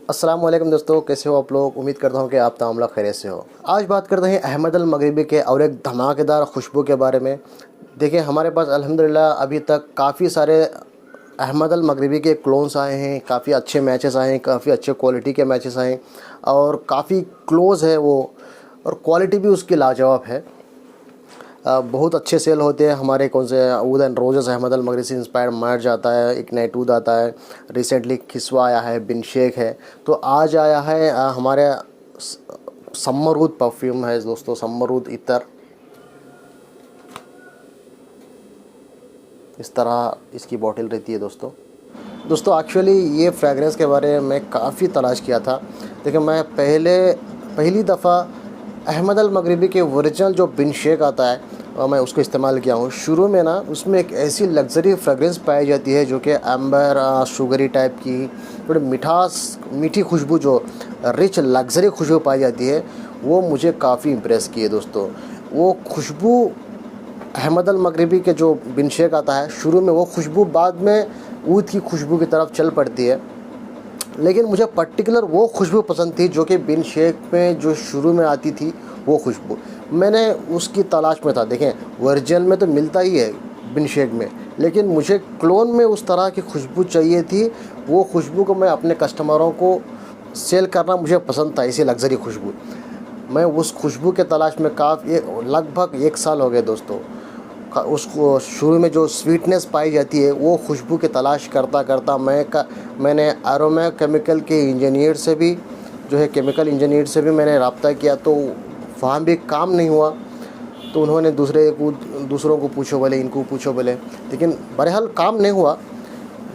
अस्सलाम वालेकुम दोस्तों, कैसे हो आप लोग। उम्मीद करता हूँ कि आप तमाम लोग खैरियत से हो। आज बात करते हैं अहमद अल मगरिबी के और एक धमाकेदार खुशबू के बारे में। देखिए, हमारे पास अल्हम्दुलिल्लाह अभी तक काफ़ी सारे अहमद अल मगरिबी के क्लोन्स आए हैं, काफ़ी अच्छे मैचेस आए हैं, काफ़ी अच्छे क्वालिटी के मैचेस आए हैं और काफ़ी क्लोज़ है वो, और क्वालिटी भी उसकी लाजवाब है। बहुत अच्छे सेल होते हैं हमारे। कौन से ऊद एंड रोजेस अहमद अल मगरिबी से इंस्पायर्ड मर्ज आता है, एक नाइटूद आता है, रिसेंटली खिस्वा आया है, बिन शेख है। तो आज आया है हमारे सम्मरूद परफ्यूम है दोस्तों, सम्मरूद इतर। इस तरह इसकी बॉटल रहती है दोस्तों एक्चुअली ये फ्रेगरेंस के बारे में काफ़ी तलाश किया था। देखिए, मैं पहली दफ़ा अहमद अल मगरिबी के ओरिजिनल जो बिन शेक आता है और मैं उसको इस्तेमाल किया हूँ। शुरू में ना उसमें एक ऐसी लग्जरी फ्रेगरेंस पाई जाती है जो कि एम्बर शुगरी टाइप की, थोड़ी मीठी खुशबू, जो रिच लग्जरी खुशबू पाई जाती है, वो मुझे काफ़ी इम्प्रेस की है दोस्तों। वो खुशबू अहमद अल मगरिबी के जो बिन शेक आता है शुरू में, वो खुशबू बाद में ऊद की खुशबू की तरफ चल पड़ती है। लेकिन मुझे पर्टिकुलर वो खुशबू पसंद थी जो कि बिन शेक में जो शुरू में आती थी, वो खुशबू मैंने उसकी तलाश में था। देखें, ओरिजिनल में तो मिलता ही है बिन शेक में, लेकिन मुझे क्लोन में उस तरह की खुशबू चाहिए थी। वो खुशबू को मैं अपने कस्टमरों को सेल करना मुझे पसंद था, इसी लग्जरी खुशबू। मैं उस खुशबू के तलाश में काफ़ी लगभग 1 साल हो गए दोस्तों। उसको शुरू में जो स्वीटनेस पाई जाती है, वो खुशबू की तलाश करता करता मैंने एरोमा केमिकल के इंजीनियर से भी, जो है केमिकल इंजीनियर से भी मैंने रब्ता किया, तो वहाँ भी काम नहीं हुआ। तो उन्होंने दूसरों को पूछो बोले, इनको पूछो बोले, लेकिन बहरहाल काम नहीं हुआ।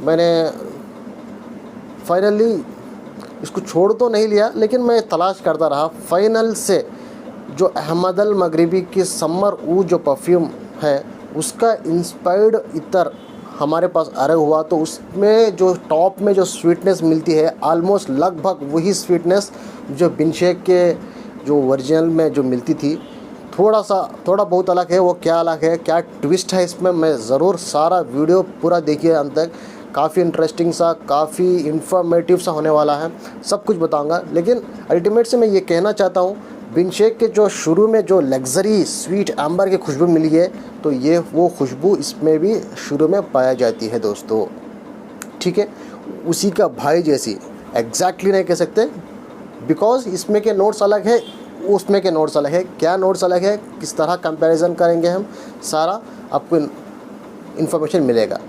मैंने फाइनली इसको छोड़ तो नहीं लिया, लेकिन मैं तलाश करता रहा। फाइनल से जो अहमद अल मगरिबी की समर ऊद जो परफ्यूम है, उसका इंस्पायर्ड इतर हमारे पास अरे हुआ। तो उसमें जो टॉप में जो स्वीटनेस मिलती है, आलमोस्ट लगभग वही स्वीटनेस जो बिन शेक के जो ओरिजिनल में जो मिलती थी। थोड़ा बहुत अलग है। वो क्या अलग है, क्या ट्विस्ट है इसमें, मैं ज़रूर सारा वीडियो पूरा देखिए अंत तक। काफ़ी इंटरेस्टिंग सा, काफ़ी इंफॉर्मेटिव सा होने वाला है, सब कुछ बताऊंगा। लेकिन अल्टीमेट से मैं ये कहना चाहता हूँ, बिन शेक के जो शुरू में जो लग्जरी स्वीट एम्बर की खुशबू मिली है, तो ये वो खुशबू इसमें भी शुरू में पाया जाती है दोस्तों। ठीक है, उसी का भाई जैसी एग्जैक्टली नहीं कह सकते, बिकॉज इसमें के नोट्स अलग है, उसमें के नोट्स अलग है। क्या नोट्स अलग है, किस तरह कंपैरिजन करेंगे हम, सारा आपको इन्फॉर्मेशन मिलेगा।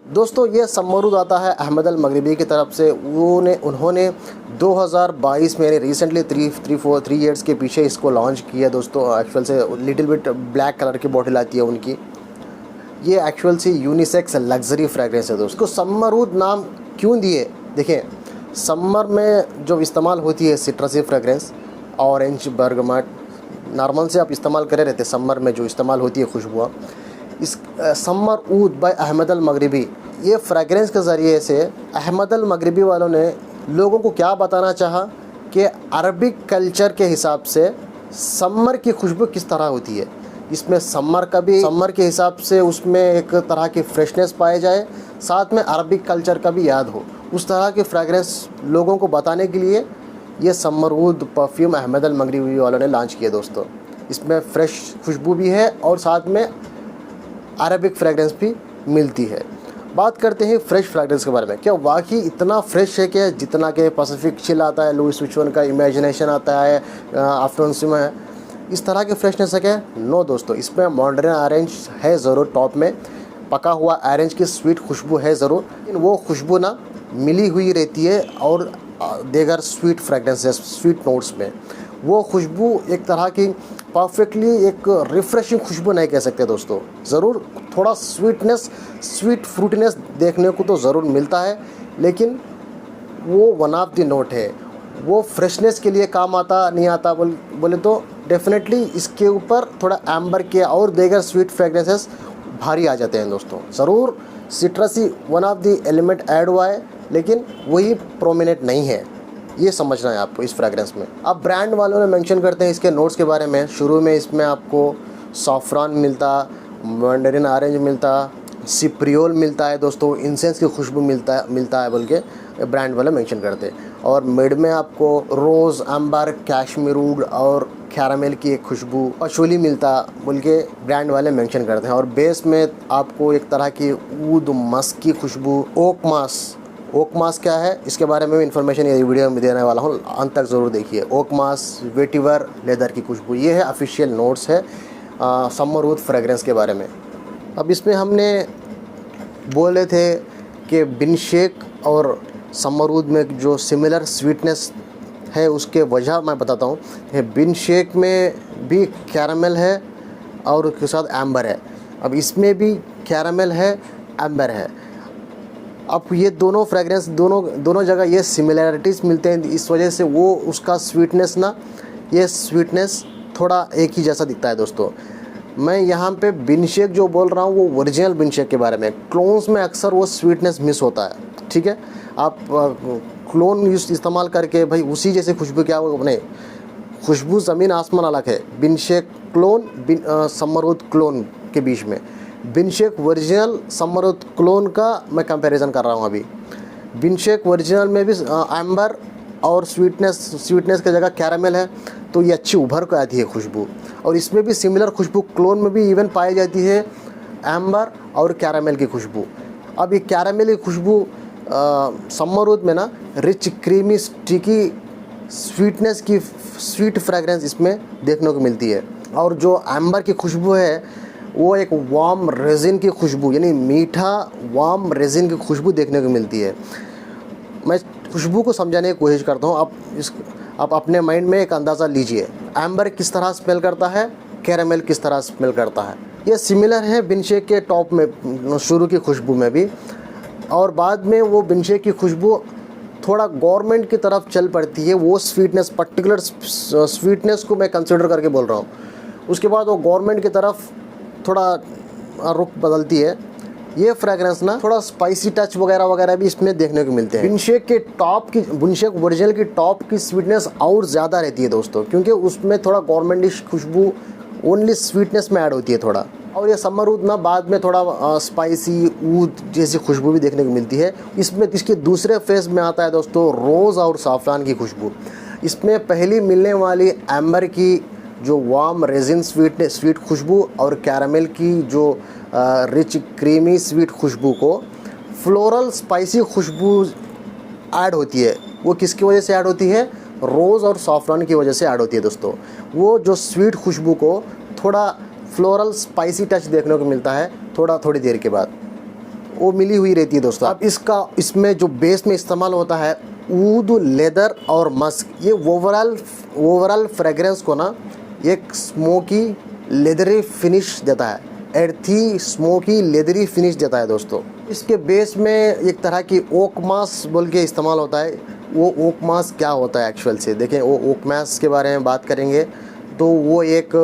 दोस्तों, ये सम्मरूद आता है अहमद अल मगरिबी की तरफ से। उन्होंने 2022 में, रिसेंटली 3 ईयर्स के पीछे इसको लॉन्च किया दोस्तों। एक्चुअल से लिटिल बिट ब्लैक कलर की बॉटल आती है उनकी। ये एक्चुअल से यूनिसेक्स लग्जरी फ्रेगरेंस है दोस्तों। इसको सम्मरूद नाम क्यों दिए, देखिए, समर में जो इस्तेमाल होती है सिट्रसी फ्रेगरेंस, ऑरेंज, बर्गमट, नॉर्मल से आप इस्तेमाल करे रहते समर में जो इस्तेमाल होती है खुशबुआ, इस समर ऊद बाय अहमद अल मगरिबी, ये फ्रेगरेंस के ज़रिए से अहमद अल मगरिबी वालों ने लोगों को क्या बताना चाहा कि अरबिक कल्चर के हिसाब से समर की खुशबू किस तरह होती है। इसमें समर के हिसाब से उसमें एक तरह की फ्रेशनेस पाए जाए, साथ में अरबिक कल्चर का भी याद हो, उस तरह की फ्रेगरेंस लोगों को बताने के लिए ये समर ऊद परफ्यूम अहमद अल मगरिबी वालों ने लॉन्च किया दोस्तों। इसमें फ्रेश खुशबू भी है और साथ में अरबिक फ्रेगरेंस भी मिलती है। बात करते हैं फ्रेश फ्रेगरेंस के बारे में। क्या वाकई इतना फ्रेश है कि जितना कि पैसिफिक चिल आता है, लुइस विचुअन का इमेजिनेशन आता है, आफ्टरनून सिम है, इस तरह की फ्रेशनेस है क्या? नो दोस्तों, इसमें मॉन्डरिन ऑरेंज है ज़रूर, टॉप में पका हुआ ऑरेंज की स्वीट खुशबू है ज़रूर, लेकिन वो खुशबू ना मिली हुई रहती है और देगर स्वीट फ्रेगरेंसेस, स्वीट नोट्स में वो खुशबू एक तरह की परफेक्टली एक रिफ़्रेशिंग खुशबू नहीं कह सकते दोस्तों। ज़रूर थोड़ा स्वीट फ्रूटीनेस देखने को तो ज़रूर मिलता है, लेकिन वो वन ऑफ द नोट है। वो फ्रेशनेस के लिए काम आता नहीं आता बोले तो डेफिनेटली इसके ऊपर थोड़ा एम्बर के और देगर स्वीट फ्रेगरेंसेस भारी आ जाते हैं दोस्तों। ज़रूर सिट्रसी one of the element add हुआ है, लेकिन वही प्रोमिनेंट नहीं है। ये समझना है आपको इस फ्रेगरेंस में। अब ब्रांड वालों ने मेंशन करते हैं इसके नोट्स के बारे में। शुरू में इसमें आपको सॉफ्रान मिलता, मैंडरिन ऑरेंज मिलता, सिप्रियोल मिलता है दोस्तों, इंसेंस की खुशबू मिलता है बोल के ब्रांड वाले मेंशन करते हैं। और मिड में आपको रोज़, एम्बर, कैश्मीर वुड और कैरामेल की एक खुशबू, पशुली मिलता बोल के ब्रांड वाले मेंशन करते हैं। और बेस में आपको एक तरह की ऊद मस्क की खुशबू, ओक मास क्या है इसके बारे में भी इन्फॉर्मेशन ये वीडियो में देने वाला हूँ, अंत तक ज़रूर देखिए। ओक मास, वेटिवर लेदर की खुशबू, ये है ऑफिशियल नोट्स है समरवुड फ्रेगरेंस के बारे में। अब इसमें हमने बोले थे कि बिनशेक और समरवुड में जो सिमिलर स्वीटनेस है उसके वजह मैं बताता हूँ। बिनशेक में भी कैरामेल है और उसके साथ एम्बर है। अब इसमें भी कैरामेल है, एम्बर है। अब ये दोनों फ्रेगरेंस दोनों जगह ये सिमिलैरिटीज़ मिलते हैं, इस वजह से वो उसका स्वीटनेस ना, ये स्वीटनेस थोड़ा एक ही जैसा दिखता है दोस्तों। मैं यहाँ पे बिनशेक जो बोल रहा हूँ वो ओरिजिनल बिनशेक के बारे में। क्लोन्स में अक्सर वो स्वीटनेस मिस होता है, ठीक है। आप क्लोन इस्तेमाल करके भाई उसी जैसे खुशबू, क्या वो अपने खुशबू ज़मीन आसमान अलग है। बिनशेक क्लोन, समरवुड क्लोन के बीच में बिनशेक ओरिजिनल समरवुड क्लोन का मैं कंपैरिजन कर रहा हूँ अभी। बिनशेक ओरिजिनल में भी एम्बर और स्वीटनेस की जगह कैरामेल है, तो ये अच्छी उभर कर आती है खुशबू। और इसमें भी सिमिलर खुशबू क्लोन में भी इवन पाई जाती है, एम्बर और कैरामेल की खुशबू। अब ये कैरामेल की खुशबू समरवुड में ना रिच, क्रीमी, स्टिकी स्वीटनेस की स्वीट फ्रेगरेंस इसमें देखने को मिलती है। और जो एम्बर की खुशबू है वो एक वार्म रेजिन की खुशबू, यानी मीठा वार्म रेजिन की खुशबू देखने को मिलती है। मैं खुशबू को समझाने की कोशिश करता हूँ। आप अपने माइंड में एक अंदाज़ा लीजिए, एम्बर किस तरह स्मेल करता है, कैरामेल किस तरह स्मेल करता है। ये सिमिलर है बिनशेक के टॉप में, शुरू की खुशबू में भी, और बाद में वो बिनशेक की खुशबू थोड़ा गवर्नमेंट की तरफ चल पड़ती है। वो स्वीटनेस, पर्टिकुलर स्वीटनेस को मैं कंसिडर करके बोल रहा हूँ। उसके बाद वो गवर्नमेंट की तरफ थोड़ा रुख बदलती है। ये फ्रेगरेंस ना थोड़ा स्पाइसी टच वगैरह भी इसमें देखने को मिलते हैं। बिनशेक ओरिजिनल की टॉप की स्वीटनेस और ज़्यादा रहती है दोस्तों, क्योंकि उसमें थोड़ा गवर्नमेंटिश खुशबू ओनली स्वीटनेस में ऐड होती है थोड़ा। और ये समरवुड ना बाद में थोड़ा स्पाइसी ऊद जैसी खुशबू भी देखने को मिलती है। इसमें इसके दूसरे फेज में आता है दोस्तों रोज़ और साफ़रान की खुशबू। इसमें पहली मिलने वाली एम्बर की जो वार्म रेजिन स्वीट खुशबू और कैरामेल की जो रिच क्रीमी स्वीट खुशबू को फ्लोरल स्पाइसी खुशबू ऐड होती है। वो किसकी वजह से ऐड होती है? रोज़ और सॉफ्रान की वजह से ऐड होती है दोस्तों। वो जो स्वीट खुशबू को थोड़ा फ्लोरल स्पाइसी टच देखने को मिलता है थोड़ी देर के बाद, वो मिली हुई रहती है दोस्तों। अब इसमें जो बेस में इस्तेमाल होता है ऊद, लेदर और मस्क, ये ओवरऑल फ्रेगरेंस को ना एक स्मोकी लेदरी फिनिश देता है, एर्थी स्मोकी लेदरी फिनिश देता है दोस्तों। इसके बेस में एक तरह की ओक मास बोल के इस्तेमाल होता है। वो ओक मास क्या होता है एक्चुअल से देखें, वो ओक मास के बारे में बात करेंगे तो वो एक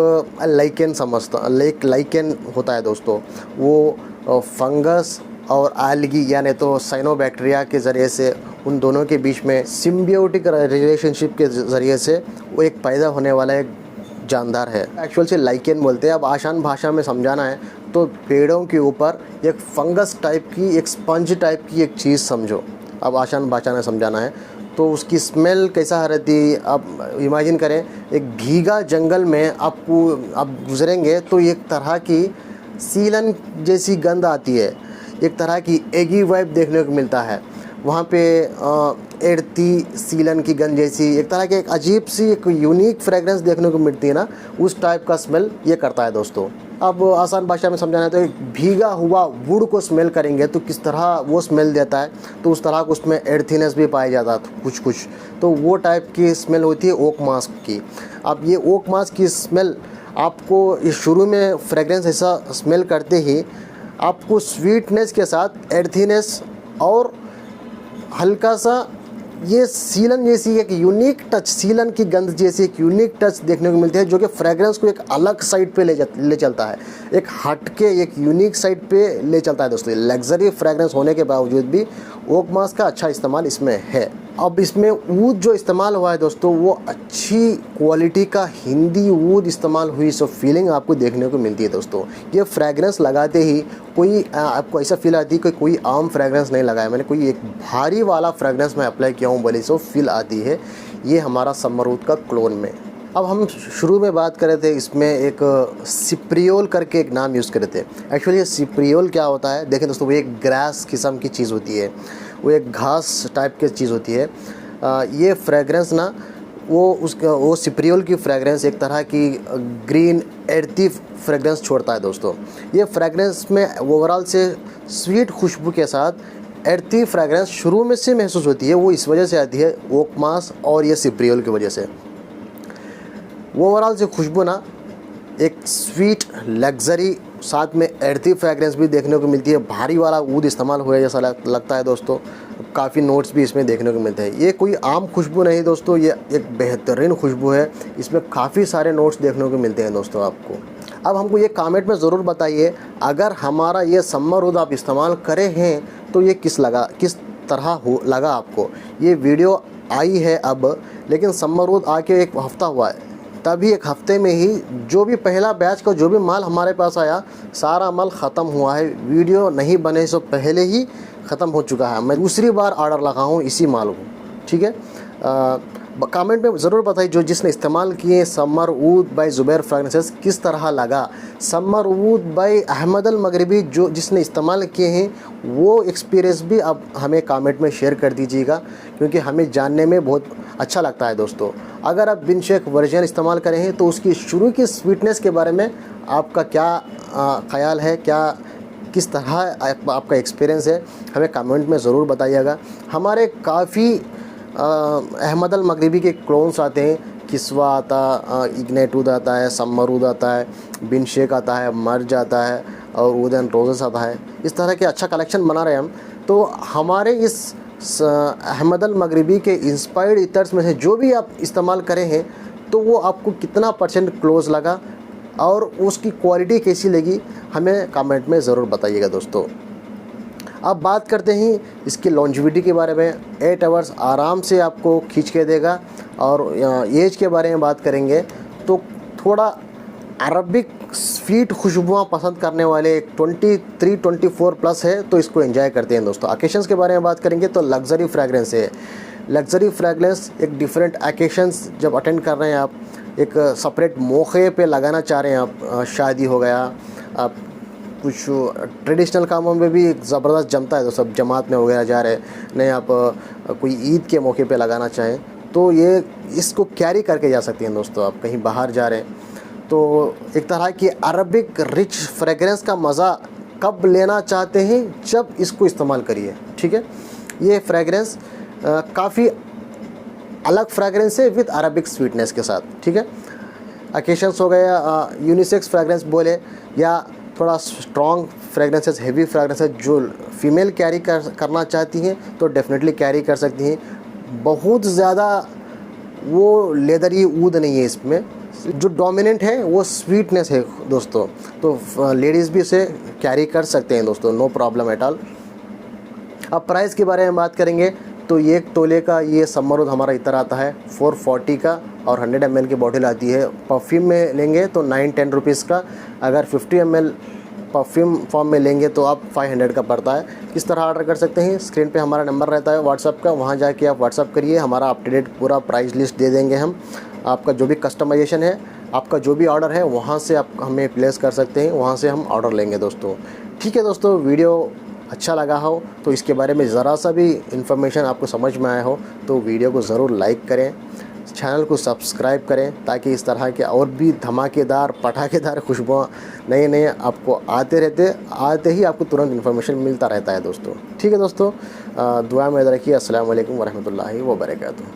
लाइकेन होता है दोस्तों। वो फंगस और एल्गी यानी तो साइनोबैक्टीरिया के ज़रिए से उन दोनों के बीच में सिम्बियोटिक रिलेशनशिप के ज़रिए से वो एक पैदा होने वाला एक जानदार है। एक्चुअल से लाइकेन बोलते हैं। अब आसान भाषा में समझाना है तो पेड़ों के ऊपर एक फंगस टाइप की, एक स्पंज टाइप की एक चीज़ समझो। अब आसान भाषा में समझाना है तो उसकी स्मेल कैसा रहती है। आप इमेजिन करें एक भीगा जंगल में आप गुजरेंगे तो एक तरह की सीलन जैसी गंध आती है, एक तरह की एगी वाइब देखने को मिलता है वहाँ पे। एड़ती सीलन की गंध जैसी एक तरह की एक अजीब सी एक यूनिक फ्रेगरेंस देखने को मिलती है ना, उस टाइप का स्मेल ये करता है दोस्तों। अब आसान भाषा में समझाना है तो एक भीगा हुआ वुड को स्मेल करेंगे तो किस तरह वो स्मेल देता है, तो उस तरह का उसमें एर्थीनेस भी पाया जाता है कुछ, तो वो टाइप की स्मेल होती है ओक मास्क की। अब ये ओक मास्क की स्मेल आपको ये शुरू में फ्रेगरेंस ऐसा स्मेल करते ही आपको स्वीटनेस के साथ एर्थीनेस और हल्का सा ये सीलन जैसी एक यूनिक टच, सीलन की गंध जैसी एक यूनिक टच देखने को मिलती है, जो कि फ्रेगरेंस को एक अलग साइड पे ले चलता है, एक हट के एक यूनिक साइड पे ले चलता है दोस्तों। लग्जरी फ्रेगरेंस होने के बावजूद भी ओक मास का अच्छा इस्तेमाल इसमें है। अब इसमें ऊद जो इस्तेमाल हुआ है दोस्तों, वो अच्छी क्वालिटी का हिंदी ऊद इस्तेमाल हुई, सो फीलिंग आपको देखने को मिलती है दोस्तों। ये फ्रेगरेंस लगाते ही कोई आपको ऐसा फील आती है कि कोई आम फ्रेगरेंस नहीं लगाया मैंने, कोई एक भारी वाला फ्रेगरेंस मैं अप्लाई किया हूँ बोले सो फील आती है ये हमारा समरूद का क्लोन में। अब हम शुरू में बात कर रहे थे, इसमें एक सिप्रियोल करके एक नाम यूज़ करे थे। एक्चुअली ये सिप्रियोल क्या होता है देखें दोस्तों, वो एक ग्रास किस्म की चीज़ होती है, वो एक घास टाइप की चीज़ होती है। ये फ्रेगरेंस ना वो सिप्रियोल की फ्रेगरेंस एक तरह की ग्रीन एर्थी फ्रेगरेंस छोड़ता है दोस्तों। ये फ्रेगरेंस में ओवरऑल से स्वीट खुशबू के साथ एर्थी फ्रेगरेंस शुरू में से महसूस होती है, वो इस वजह से आती है ओक मास और ये सिप्रियोल की वजह से। ओवरऑल से खुशबू ना एक स्वीट लग्जरी, साथ में एर्थी फ्रेगरेंस भी देखने को मिलती है। भारी वाला ऊद इस्तेमाल हुआ जैसा लगता है दोस्तों। काफ़ी नोट्स भी इसमें देखने को मिलते हैं। ये कोई आम खुशबू नहीं दोस्तों, ये एक बेहतरीन खुशबू है। इसमें काफ़ी सारे नोट्स देखने को मिलते हैं दोस्तों आपको। अब हमको ये कमेंट में ज़रूर बताइए, अगर हमारा ये समर ऊद आप इस्तेमाल करे हैं तो ये किस तरह लगा आपको। ये वीडियो आई है अब, लेकिन समर ऊद आके एक हफ़्ता हुआ है, तभी एक हफ़्ते में ही जो भी पहला बैच का जो भी माल हमारे पास आया सारा माल ख़त्म हुआ है। वीडियो नहीं बने से पहले ही ख़त्म हो चुका है। मैं दूसरी बार ऑर्डर लगा हूँ इसी माल को, ठीक है। कमेंट में ज़रूर बताइए जो जिसने इस्तेमाल किए समर ऊद बाय ज़ुबैर फ्रेगरेंसेस किस तरह लगा। समर ऊद बाय अहमद अल मगरिबी जो जिसने इस्तेमाल किए हैं वो एक्सपीरियंस भी आप हमें कमेंट में शेयर कर दीजिएगा, क्योंकि हमें जानने में बहुत अच्छा लगता है दोस्तों। अगर आप बिन शेक वर्जन इस्तेमाल करें हैं तो उसकी शुरू की स्वीटनेस के बारे में आपका क्या ख़याल है, किस तरह आपका एक्सपीरियंस है, हमें कमेंट में ज़रूर बताइएगा। हमारे काफ़ी अहमद अल मगरिबी के क्लोन्स आते हैं, किस्वा आता, इग्नेट ऊद आता है, समर ऊद आता है, बिन शेक आता है, मर्ज आता है और ऊद एंड रोजेस आता है। इस तरह के अच्छा कलेक्शन बना रहे हैं हम। तो हमारे इस अहमद अल मगरिबी के इंस्पायर्ड इतर्स में से जो भी आप इस्तेमाल करें हैं तो वो आपको कितना % क्लोज लगा और उसकी क्वालिटी कैसी लगी, हमें कमेंट में ज़रूर बताइएगा दोस्तों। अब बात करते हैं इसकी लॉन्जिविटी के बारे में। 8 आवर्स आराम से आपको खींच के देगा। और एज के बारे में बात करेंगे तो थोड़ा अरबिक स्वीट खुशबुआँ पसंद करने वाले 23-24 प्लस है तो इसको एंजॉय करते हैं दोस्तों। ओकेशंस के बारे में बात करेंगे तो लग्जरी फ्रेगरेंस है। लग्जरी फ्रेगरेंस एक डिफरेंट ओकेशंस जब अटेंड कर रहे हैं आप, एक सेपरेट मौके पे लगाना चाह रहे हैं आप, शादी हो गया, आप कुछ ट्रेडिशनल कामों में भी ज़बरदस्त जमता है तो सब जमात में वगैरह जा रहे नहीं, आप कोई ईद के मौके पे लगाना चाहें तो ये इसको कैरी करके जा सकते हैं दोस्तों। आप कहीं बाहर जा रहे हैं तो एक तरह की अरबिक रिच फ्रेगरेंस का मज़ा कब लेना चाहते हैं जब इसको इस्तेमाल करिए, ठीक है। ये फ्रेगरेंस काफ़ी अलग फ्रेगरेंस है विद अरबिक स्वीटनेस के साथ, ठीक है। ओकेशंस हो गया, यूनिसेक्स फ्रेगरेंस बोले या थोड़ा स्ट्रॉन्ग फ्रेगरेंसेस, हेवी फ्रेगरेंसेस जो फीमेल कैरी करना चाहती हैं तो डेफिनेटली कैरी कर सकती हैं। बहुत ज़्यादा वो लेदरी ऊद नहीं है इसमें, जो डोमिनेंट है वो स्वीटनेस है दोस्तों। तो लेडीज़ भी इसे कैरी कर सकते हैं दोस्तों, नो प्रॉब्लम एट ऑल। अब प्राइस के बारे में बात करेंगे तो 1 तोले का ये समर ऊद हमारा इतना आता है 440 का और 100 ml की बॉटल आती है। परफ्यूम में लेंगे तो 9-10 रुपीज़ का, अगर 50 ml परफ्यूम फॉर्म में लेंगे तो आप 500 का पड़ता है। किस तरह ऑर्डर कर सकते हैं, स्क्रीन पे हमारा नंबर रहता है व्हाट्सअप का, वहाँ जाके आप व्हाट्सअप करिए, हमारा अप टू डेट पूरा प्राइस लिस्ट दे देंगे हम। आपका जो भी कस्टमाइजेशन है, आपका जो भी ऑर्डर है वहाँ से आप हमें प्लेस कर सकते हैं, वहाँ से हम ऑर्डर लेंगे दोस्तों, ठीक है दोस्तों। वीडियो अच्छा लगा हो तो इसके बारे में ज़रा सा भी इन्फॉर्मेशन आपको समझ में आया हो तो वीडियो को ज़रूर लाइक करें, चैनल को सब्सक्राइब करें ताकि इस तरह के और भी धमाकेदार पटाखेदार खुशबुआँ नए आपको आते ही आपको तुरंत इन्फॉर्मेशन मिलता रहता है दोस्तों, ठीक है दोस्तों। दुआ में याद रखिए। अस्सलाम वालेकुम वरहमतुल्लाहि वबरकातुहू।